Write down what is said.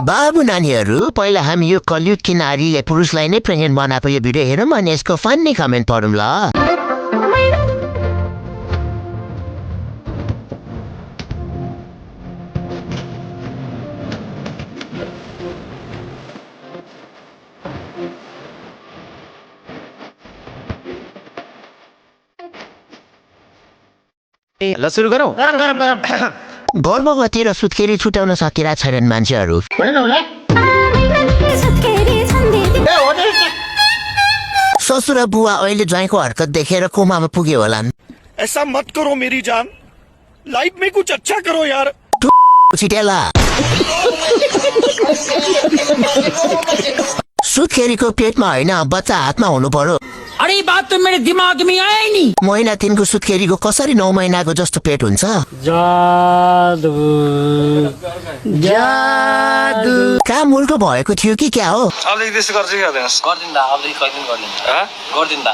बाबु नानीहरू पहिला हामी यो कलियुगकी नारी पुरुषलाई नै प्रेग्नेन्ट बनाएको यो भिडियो हेरौँ अनि यसको फन्नी कमेन्ट पढौँ ल। ल सुरु गरौँ। गर्भवती र सुत्केरी छुट्याउन सकिरहेको छैनन् मान्छेहरू। ससुर बुवा अहिले ज्वाइँको हरकत देखेर कोमामा पुग्यो होलान्। ऐसा मत करो मेरी जान, लाइफ में कुछ अच्छा करो यार। छिटेला सुत्केरीको पेटमा होइन बच्चा हातमा हुनु पर्यो। अरे बात तो मेरे दिमाग में आया ही नहीं। महिना 3 को सुत्केरीको कसरी 9 महिनाको जस्तो पेट हुन्छ? जादू जादू काम उल्टो भएको थियो कि क्या हो? अलिक त्यसो गर्छ कि गर्दैनस्? गर्दिन दा, अबदेखि कहिले गर्दिन। गर्दिन दा।